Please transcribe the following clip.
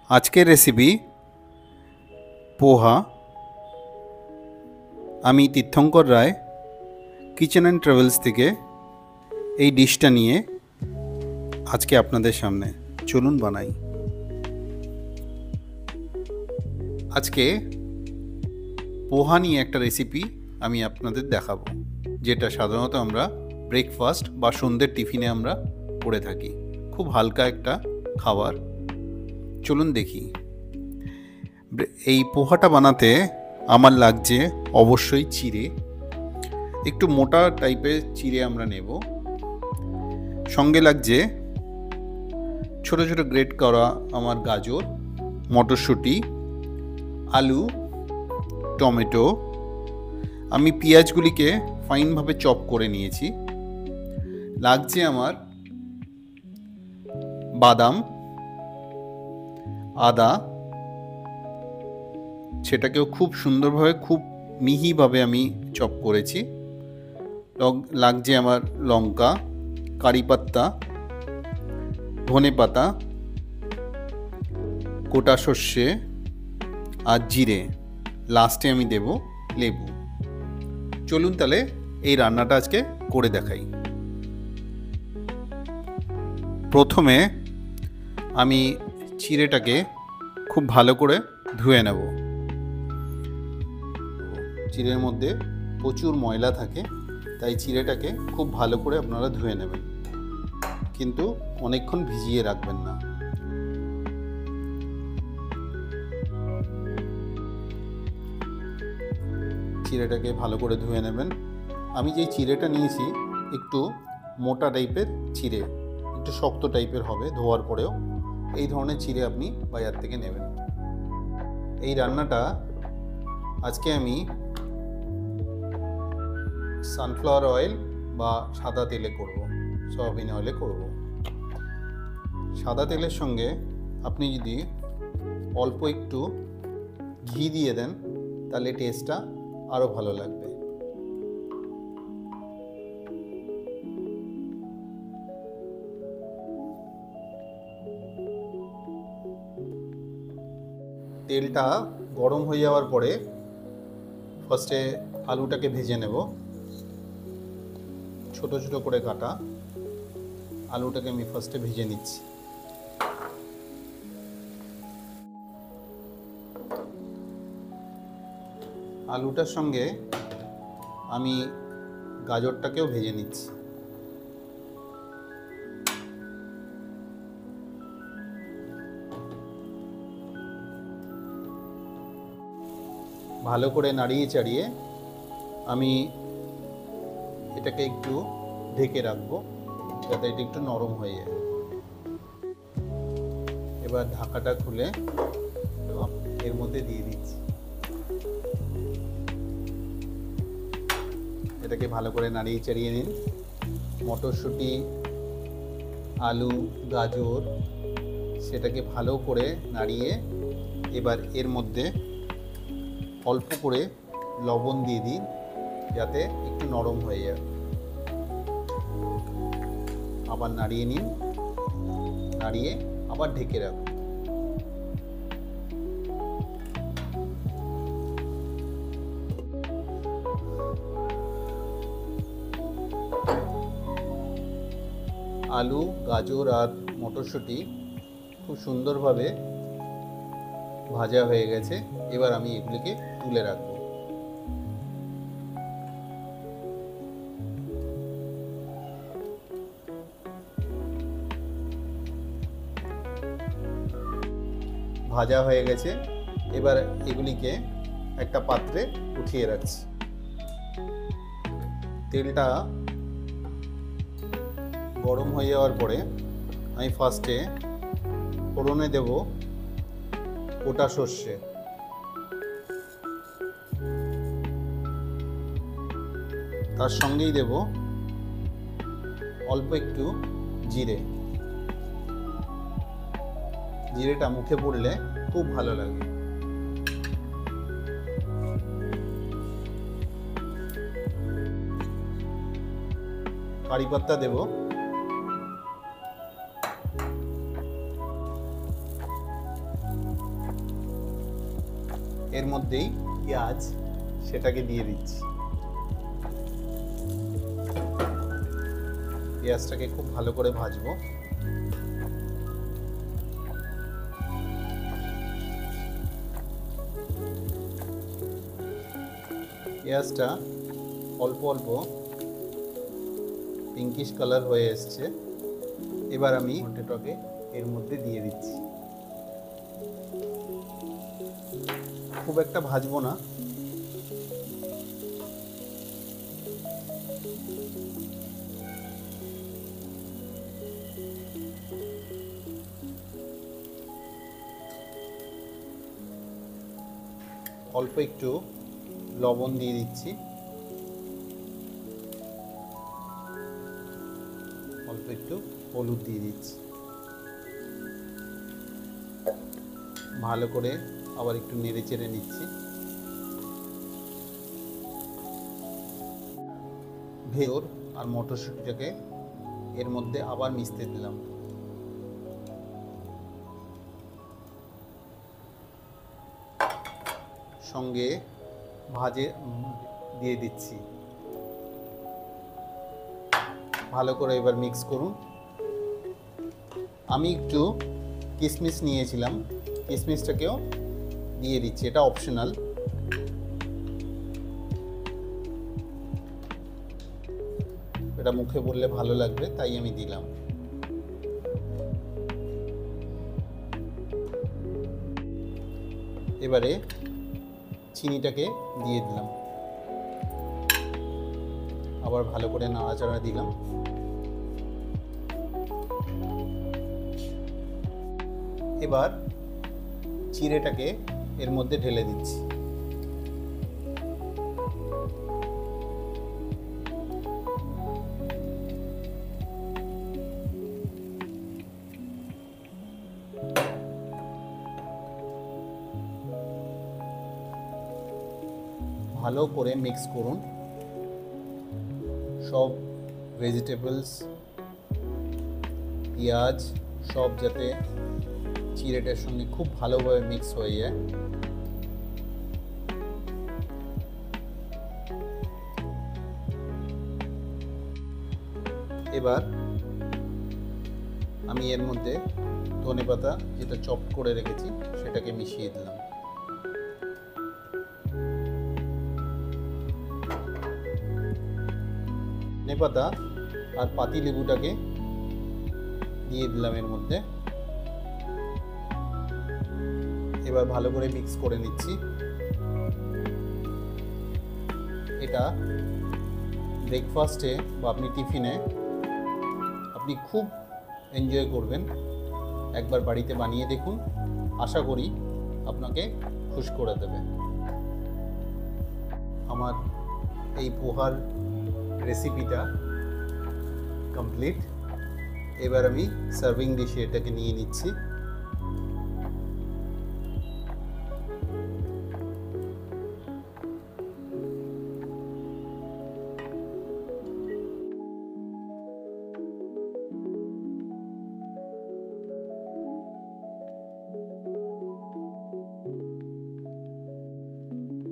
আজকের রেসিপি পোহা। আমি তীর্থঙ্কর রায় kitchen and travels থেকে এই ডিশটা নিয়ে আজকে আপনাদের সামনে চলুন বানাই। আজকে পোহা নিয়ে একটা রেসিপি আমি আপনাদের দেখাবো, যেটা সাধারণত আমরা ব্রেকফাস্ট বা সন্ধ্যের টিফিনে আমরা করে থাকি। খুব হালকা একটা খাবার। চলুন দেখি। এই পোহাটা বানাতে আমার লাগছে অবশ্যই চিড়ে। একটু মোটা টাইপের চিড়ে আমরা নেব। সঙ্গে লাগছে ছোট ছোট গ্রেট করা আমার গাজর, মটরশুঁটি, আলু, টমেটো। আমি পেঁয়াজগুলিকে ফাইনভাবে চপ করে নিয়েছি। লাগছে আমার বাদাম, আদা, সেটাকেও খুব সুন্দরভাবে খুব মিহিভাবে আমি চপ করেছি। লাগছে আমার লঙ্কা, কারি পাতা, ধনে পাতা, গোটা সর্ষে আর জিরে। লাস্টে আমি দেব লেবু। চলুন তাহলে এই রান্নাটা আজকে করে দেখাই। প্রথমে আমি চিড়েটাকে খুব ভালো করে ধুয়ে নেব। চিড়ের মধ্যে প্রচুর ময়লা থাকে, তাই চিড়েটাকে খুব ভালো করে আপনারা ধুয়ে নেবেন, কিন্তু অনেকক্ষণ ভিজিয়ে রাখবেন না। চিড়েটাকে ভালো করে ধুয়ে নেবেন। আমি যেই চিড়েটা নিয়েছি একটু মোটা টাইপের চিড়ে, একটু শক্ত টাইপের হবে ধোয়ার পরেও। এই ধরনের চিড়ে আপনি বাজার থেকে নেবেন। এই রান্নাটা আজকে আমি সানফ্লাওয়ার অয়েল বা সাদা তেলে করব, সয়াবিন অয়েলে করব। সাদা তেলের সঙ্গে আপনি যদি অল্প একটু ঘি দিয়ে দেন তাহলে টেস্টটা আরও ভালো লাগবে। তেলটা গরম হয়ে যাওয়ার পরে ফার্স্টে আলুটাকে ভেজে নেব। ছোট ছোট করে কাটা আলুটাকে আমি ফার্স্টে ভেজে নিচ্ছি। আলুটার সঙ্গে আমি গাজরটাকেও ভেজে নিচ্ছি। ভালো করে নাড়িয়ে চাড়িয়ে আমি এটাকে একটু ঢেকে রাখবো, যাতে এটা একটু নরম হয়ে যায়। এবার ঢাকাটা খুলে এর মধ্যে দিয়ে দিচ্ছি। এটাকে ভালো করে নাড়িয়ে চাড়িয়ে নিন। মটরশুঁটি, আলু, গাজর সেটাকে ভালো করে নাড়িয়ে এবার এর মধ্যে অল্প করে লবণ দিয়ে দিন, যাতে একটু নরম হয়ে যায়। আবার নাড়িয়ে নিন, নাড়িয়ে আবার ঢেকে রাখুন। আলু, গাজর আর মটরশুঁটি খুব সুন্দরভাবে ভাজা হয়ে গেছে। এবার আমি এগুলিকে তুলে রাখব। ভাজা হয়ে গেছে, এবার এগুলিকে একটা পাত্রে উঠিয়ে রাখছি। তেলটা গরম হয়ে যাওয়ার পরে আমি ফার্স্টে ফোড়নে দেব গোটা সর্ষে, তার সঙ্গেই দেব অল্প একটু জিরে। জিরেটা মুখে পড়লে খুব ভালো লাগে। কারি পাতা দেব, এর মধ্যেই পেঁয়াজ সেটাকে দিয়ে দিচ্ছি। পেঁয়াজটাকে খুব ভালো করে ভাজবো। পেঁয়াজটা অল্প অল্প পিঙ্কিশ কালার হয়ে এসছে। এবার আমি পটেটোকে এর মধ্যে দিয়ে দিচ্ছি। খুব একটা ভাজবো না, অল্প একটু লবণ দিয়ে দিচ্ছি, অল্প একটু হলুদ দিয়ে দিচ্ছি। ভালো করে আবার একটু নেড়ে চেড়ে নিচ্ছি। ভেতর আর মটরশুঁটিটাকে এর মধ্যে আবার মিশতে দিলাম। সঙ্গে ভাজে দিয়ে দিচ্ছি। ভালো করে এবার মিক্স করুন। আমি একটু কিশমিশ নিয়েছিলাম, কিশমিশটাকেও দিয়ে দিচ্ছি, এটা অপশনাল। এটা মুখে বললে ভালো লাগবে তাই আমি দিলাম। এবারে চিনিটাকে দিয়ে দিলাম, আবার ভালো করে নাড়াচাড়া দিলাম। এবার চিড়েটাকে এর মধ্যে ঢেলে দিচ্ছি। ভালো করে মিক্স করুন। সব ভেজিটেবলস, পেঁয়াজ সব যাতে চিড়েটার সঙ্গে খুব ভালোভাবে মিক্স হয়ে যায়। এবার আমি এর মধ্যে ধনেপাতা যেটা চপ করে রেখেছি সেটাকে মিশিয়ে দিলাম। ধনেপাতা আর পাতি লেবুটাকে দিয়ে দিলাম এর মধ্যে। এবার ভালো করে মিক্স করে নিচ্ছি। এটা ব্রেকফাস্টে বা আপনি টিফিনে আপনি খুব এনজয় করবেন। একবার বাড়িতে বানিয়ে দেখুন, আশা করি আপনাকে খুশ করে দেবে। আমার এই পোহার রেসিপিটা কমপ্লিট। এবার আমি সার্ভিং ডিশে এটাকে নিয়ে নিচ্ছি।